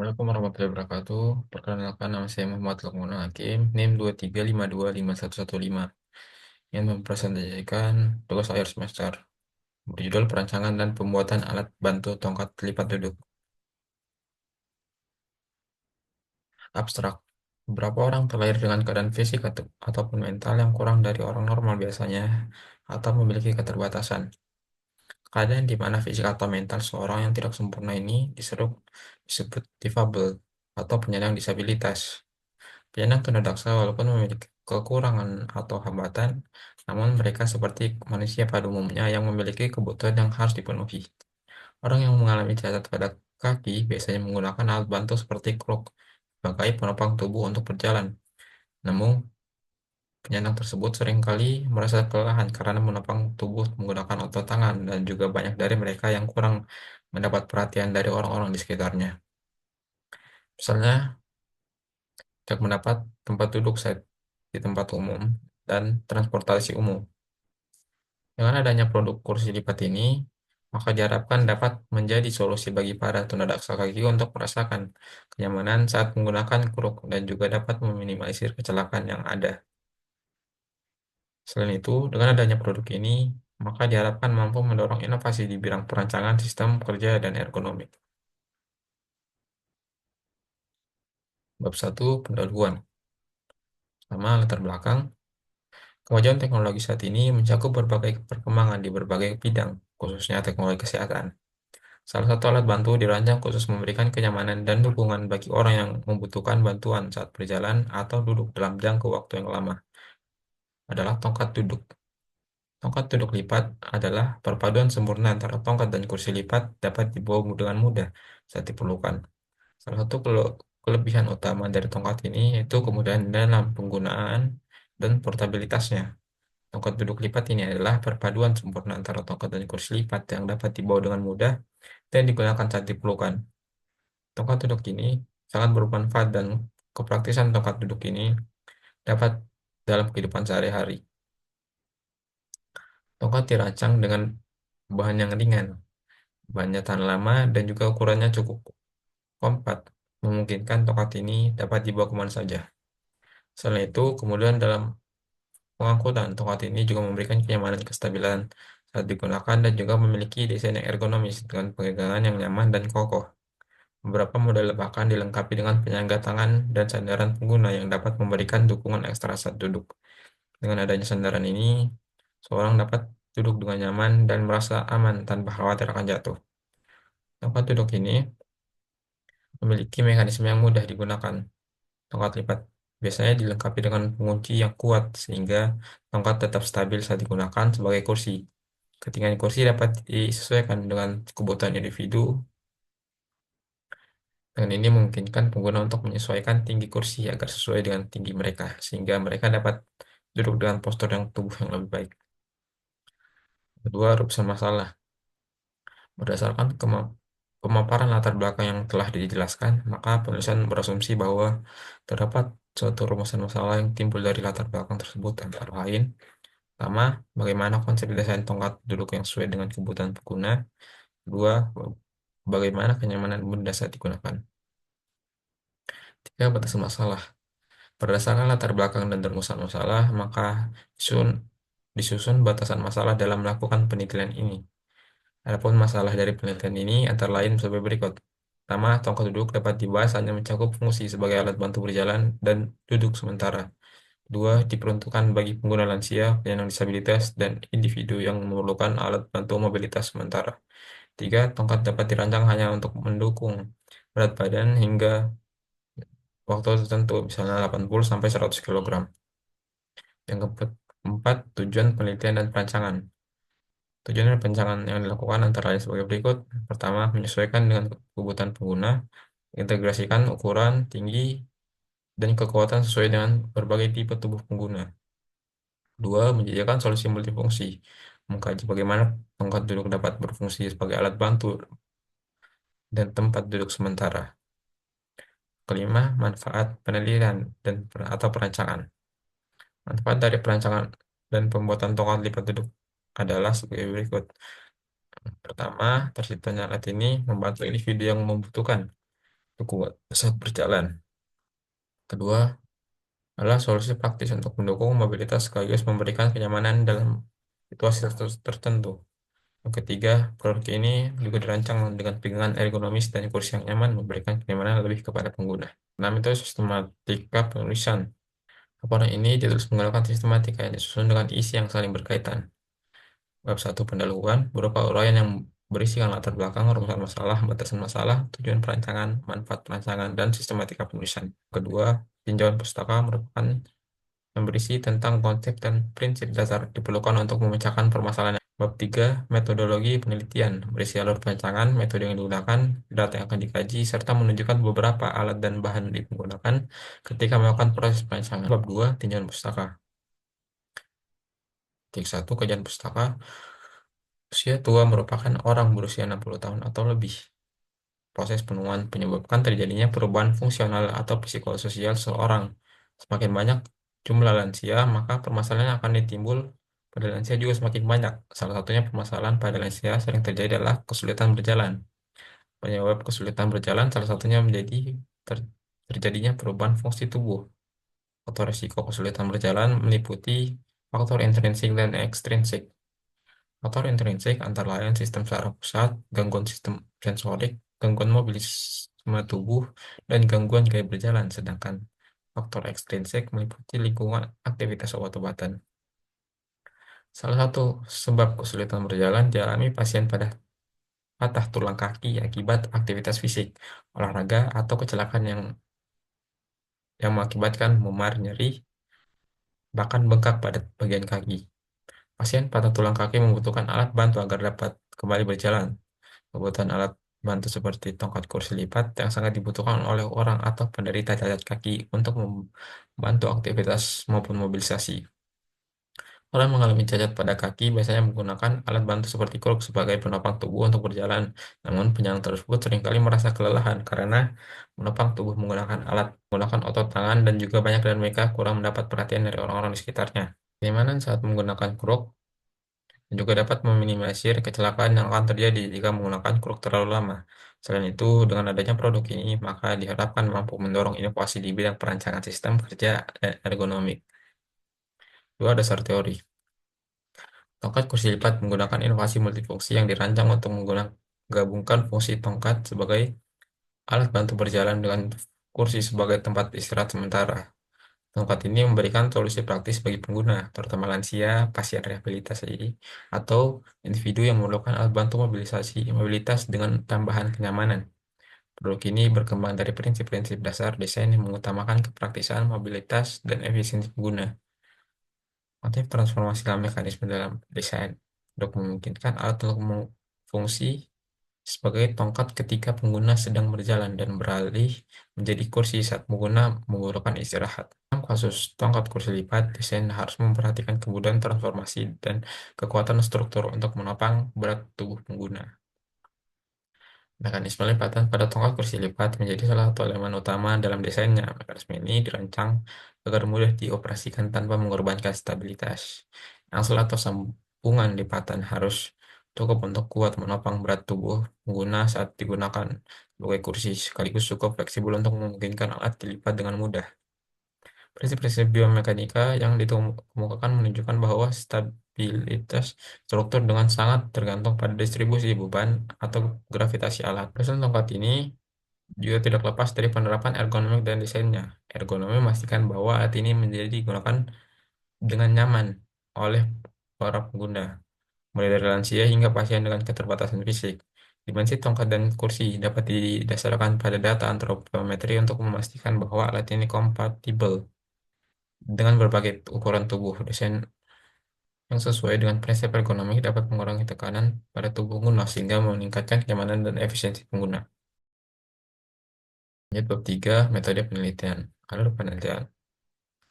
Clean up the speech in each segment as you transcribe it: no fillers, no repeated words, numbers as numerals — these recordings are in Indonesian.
Assalamualaikum warahmatullahi wabarakatuh. Perkenalkan, nama saya Muhammad Lukman Hakim, NIM 23525115, yang mempresentasikan tugas akhir semester berjudul Perancangan dan Pembuatan Alat Bantu Tongkat Lipat Duduk. Abstrak. Beberapa orang terlahir dengan keadaan fisik ataupun mental yang kurang dari orang normal biasanya, atau memiliki keterbatasan. Keadaan di mana fisik atau mental seorang yang tidak sempurna ini disebut difabel atau penyandang disabilitas. Penyandang tunadaksa walaupun memiliki kekurangan atau hambatan, namun mereka seperti manusia pada umumnya yang memiliki kebutuhan yang harus dipenuhi. Orang yang mengalami cacat pada kaki biasanya menggunakan alat bantu seperti kruk sebagai penopang tubuh untuk berjalan. Namun, penyandang tersebut seringkali merasa kelelahan karena menopang tubuh menggunakan otot tangan, dan juga banyak dari mereka yang kurang mendapat perhatian dari orang-orang di sekitarnya. Misalnya, tidak mendapat tempat duduk saat di tempat umum dan transportasi umum. Dengan adanya produk kursi lipat ini, maka diharapkan dapat menjadi solusi bagi para tunadaksa kaki untuk merasakan kenyamanan saat menggunakan kruk dan juga dapat meminimalisir kecelakaan yang ada. Selain itu, dengan adanya produk ini, maka diharapkan mampu mendorong inovasi di bidang perancangan sistem kerja dan ergonomi. Bab 1, pendahuluan. Pertama, latar belakang. Kemajuan teknologi saat ini mencakup berbagai perkembangan di berbagai bidang, khususnya teknologi kesehatan. Salah satu alat bantu dirancang khusus memberikan kenyamanan dan dukungan bagi orang yang membutuhkan bantuan saat berjalan atau duduk dalam jangka waktu yang lama, adalah tongkat duduk. Tongkat duduk lipat adalah perpaduan sempurna antara tongkat dan kursi lipat, dapat dibawa dengan mudah saat diperlukan. Salah satu kelebihan utama dari tongkat ini yaitu kemudahan dalam penggunaan dan portabilitasnya. Tongkat duduk lipat ini adalah perpaduan sempurna antara tongkat dan kursi lipat yang dapat dibawa dengan mudah dan digunakan saat diperlukan. Tongkat duduk ini sangat bermanfaat, dan kepraktisan tongkat duduk ini dapat dalam kehidupan sehari-hari. Tongkat dirancang dengan bahan yang ringan, bahannya tahan lama, dan juga ukurannya cukup kompak, memungkinkan tongkat ini dapat dibawa kemana saja. Selain itu, kemudian dalam pengangkutan, tongkat ini juga memberikan kenyamanan kestabilan saat digunakan dan juga memiliki desain yang ergonomis dengan pegangan yang nyaman dan kokoh. Beberapa model bahkan dilengkapi dengan penyangga tangan dan sandaran pengguna yang dapat memberikan dukungan ekstra saat duduk. Dengan adanya sandaran ini, seorang dapat duduk dengan nyaman dan merasa aman tanpa khawatir akan jatuh. Tempat duduk ini memiliki mekanisme yang mudah digunakan. Tongkat lipat biasanya dilengkapi dengan pengunci yang kuat sehingga tongkat tetap stabil saat digunakan sebagai kursi. Ketinggian kursi dapat disesuaikan dengan kebutuhan individu. Dengan ini memungkinkan pengguna untuk menyesuaikan tinggi kursi agar sesuai dengan tinggi mereka, sehingga mereka dapat duduk dengan postur yang tubuh yang lebih baik. Kedua, rumusan masalah. Berdasarkan pemaparan latar belakang yang telah dijelaskan, maka penulisan berasumsi bahwa terdapat suatu rumusan masalah yang timbul dari latar belakang tersebut, antara lain: pertama, bagaimana konsep desain tongkat duduk yang sesuai dengan kebutuhan pengguna. Kedua, bagaimana kenyamanan benda saat digunakan. Tiga, batasan masalah. Berdasarkan latar belakang dan rumusan masalah, maka disusun, disusun batasan masalah dalam melakukan penelitian ini. Adapun masalah dari penelitian ini antara lain sebagai berikut. Pertama, tongkat duduk dapat dibahas hanya mencakup fungsi sebagai alat bantu berjalan dan duduk sementara. Dua, diperuntukkan bagi pengguna lansia, penyandang disabilitas, dan individu yang memerlukan alat bantu mobilitas sementara. Tiga, tongkat dapat dirancang hanya untuk mendukung berat badan hingga waktu tertentu, misalnya 80 sampai 100 kg. Yang keempat, tujuan penelitian dan perancangan. Tujuan dan perancangan yang dilakukan antara lain sebagai berikut. Pertama, menyesuaikan dengan kebutuhan pengguna, integrasikan ukuran, tinggi, dan kekuatan sesuai dengan berbagai tipe tubuh pengguna. Dua, menyediakan solusi multifungsi, mengkaji bagaimana tongkat duduk dapat berfungsi sebagai alat bantu dan tempat duduk sementara. Kelima, manfaat penelitian atau perancangan. Manfaat dari perancangan dan pembuatan tongkat lipat duduk adalah sebagai berikut. Pertama, terciptanya alat ini membantu individu yang membutuhkan kuat saat berjalan. Kedua adalah solusi praktis untuk mendukung mobilitas sekaligus memberikan kenyamanan dalam situasi tertentu. Yang ketiga, produk ini juga dirancang dengan pinggiran ergonomis dan kursi yang nyaman, memberikan kenyamanan lebih kepada pengguna. Enam itu sistematika penulisan. Laporan ini ditulis menggunakan sistematika yang disusun dengan isi yang saling berkaitan. Bab 1 pendahuluan berupa uraian yang berisikan latar belakang, rumusan masalah, batasan masalah, tujuan perancangan, manfaat perancangan, dan sistematika penulisan. Kedua, tinjauan pustaka merupakan yang berisi tentang konsep dan prinsip dasar diperlukan untuk memecahkan permasalahan. Bab 3, metodologi penelitian, berisi alur perancangan, metode yang digunakan, data yang akan dikaji, serta menunjukkan beberapa alat dan bahan digunakan ketika melakukan proses perancangan. Bab 2, tinjauan pustaka. Titik 1, kajian pustaka. Usia tua merupakan orang berusia 60 tahun atau lebih. Proses penuaan menyebabkan terjadinya perubahan fungsional atau psikososial seseorang. Semakin banyak jumlah lansia, maka permasalahan yang akan ditimbul pada lansia juga semakin banyak. Salah satunya permasalahan pada lansia sering terjadi adalah kesulitan berjalan. Penyebab kesulitan berjalan salah satunya menjadi terjadinya perubahan fungsi tubuh. Faktor risiko kesulitan berjalan meliputi faktor intrinsik dan ekstrinsik. Faktor intrinsik antara lain sistem saraf pusat, gangguan sistem sensorik, gangguan mobilisme tubuh, dan gangguan gaya berjalan. Sedangkan faktor ekstrinsik meliputi lingkungan aktivitas obat-obatan. Salah satu sebab kesulitan berjalan dialami pasien pada patah tulang kaki akibat aktivitas fisik, olahraga, atau kecelakaan yang mengakibatkan memar, nyeri, bahkan bengkak pada bagian kaki. Pasien patah tulang kaki membutuhkan alat bantu agar dapat kembali berjalan. Kebutuhan alat bantu seperti tongkat kursi lipat yang sangat dibutuhkan oleh orang atau penderita cacat kaki untuk membantu aktivitas maupun mobilisasi. Orang mengalami cacat pada kaki biasanya menggunakan alat bantu seperti kruk sebagai penopang tubuh untuk berjalan. Namun penyandang tersebut seringkali merasa kelelahan karena menopang tubuh menggunakan otot tangan dan juga banyak dari mereka kurang mendapat perhatian dari orang-orang di sekitarnya. Kenyamanan saat menggunakan kruk juga dapat meminimalisir kecelakaan yang akan terjadi jika menggunakan kruk terlalu lama. Selain itu, dengan adanya produk ini, maka diharapkan mampu mendorong inovasi di bidang perancangan sistem kerja dan ergonomik. Dua dasar teori. Tongkat kursi lipat menggunakan inovasi multifungsi yang dirancang untuk menggabungkan fungsi tongkat sebagai alat bantu berjalan dengan kursi sebagai tempat istirahat sementara. Tongkat ini memberikan solusi praktis bagi pengguna, terutama lansia, pasien rehabilitasi, atau individu yang memerlukan alat bantu mobilitas dengan tambahan kenyamanan. Produk ini berkembang dari prinsip-prinsip dasar desain yang mengutamakan kepraktisan, mobilitas, dan efisiensi pengguna. Motif transformasi dalam mekanisme dalam desain untuk memungkinkan alat untuk fungsi sebagai tongkat ketika pengguna sedang berjalan dan beralih menjadi kursi saat pengguna membutuhkan istirahat. Dalam kasus tongkat kursi lipat, desain harus memperhatikan kemudahan transformasi dan kekuatan struktur untuk menopang berat tubuh pengguna. Mekanisme lipatan pada tongkat kursi lipat menjadi salah satu elemen utama dalam desainnya. Mekanisme ini dirancang agar mudah dioperasikan tanpa mengorbankan stabilitas. Angsel atau sambungan lipatan harus cukup untuk kuat menopang berat tubuh pengguna saat digunakan sebagai kursi, sekaligus cukup fleksibel untuk memungkinkan alat dilipat dengan mudah. Prinsip-prinsip biomekanika yang dikemukakan menunjukkan bahwa stabilitas struktur dengan sangat tergantung pada distribusi beban atau gravitasi alat. Pesan tongkat ini juga tidak lepas dari penerapan ergonomik dan desainnya. Ergonomi memastikan bahwa alat ini menjadi digunakan dengan nyaman oleh para pengguna, mulai dari lansia hingga pasien dengan keterbatasan fisik. Dimensi tongkat dan kursi dapat didasarkan pada data antropometri untuk memastikan bahwa alat ini kompatibel dengan berbagai ukuran tubuh. Desain yang sesuai dengan prinsip ergonomi dapat mengurangi tekanan pada tubuh pengguna sehingga meningkatkan kenyamanan dan efisiensi pengguna. Lanjut bab 3, metode penelitian. Alur penelitian.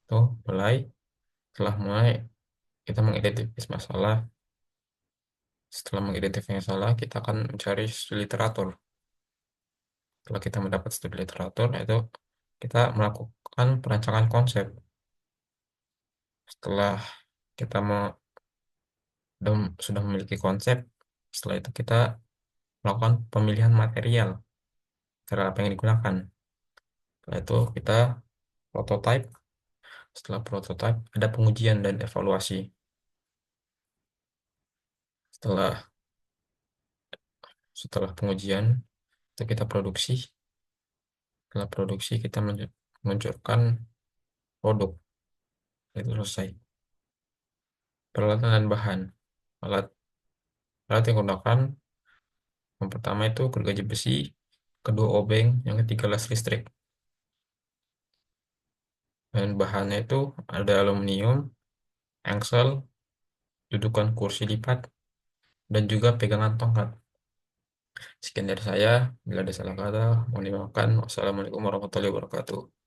Tuh, setelah mulai kita mengidentifikasi masalah. Setelah mengidentifikasi masalah, kita akan mencari studi literatur. Setelah kita mendapat studi literatur, itu kita melakukan perancangan konsep. Setelah kita sudah memiliki konsep, setelah itu kita melakukan pemilihan material. cara apa yang digunakan. Setelah itu kita prototype. Setelah prototype, ada pengujian dan evaluasi. Setelah setelah pengujian, itu kita produksi. Setelah produksi, kita meluncurkan produk. Itu selesai. Peralatan dan bahan. Alat alat yang digunakan, yang pertama itu gergaji besi, kedua obeng, yang ketiga las listrik. Dan bahannya itu ada aluminium, engsel, dudukan kursi lipat, dan juga pegangan tongkat. Sekian dari saya. Bila ada salah kata, mohon dimaafkan. Wassalamualaikum warahmatullahi wabarakatuh.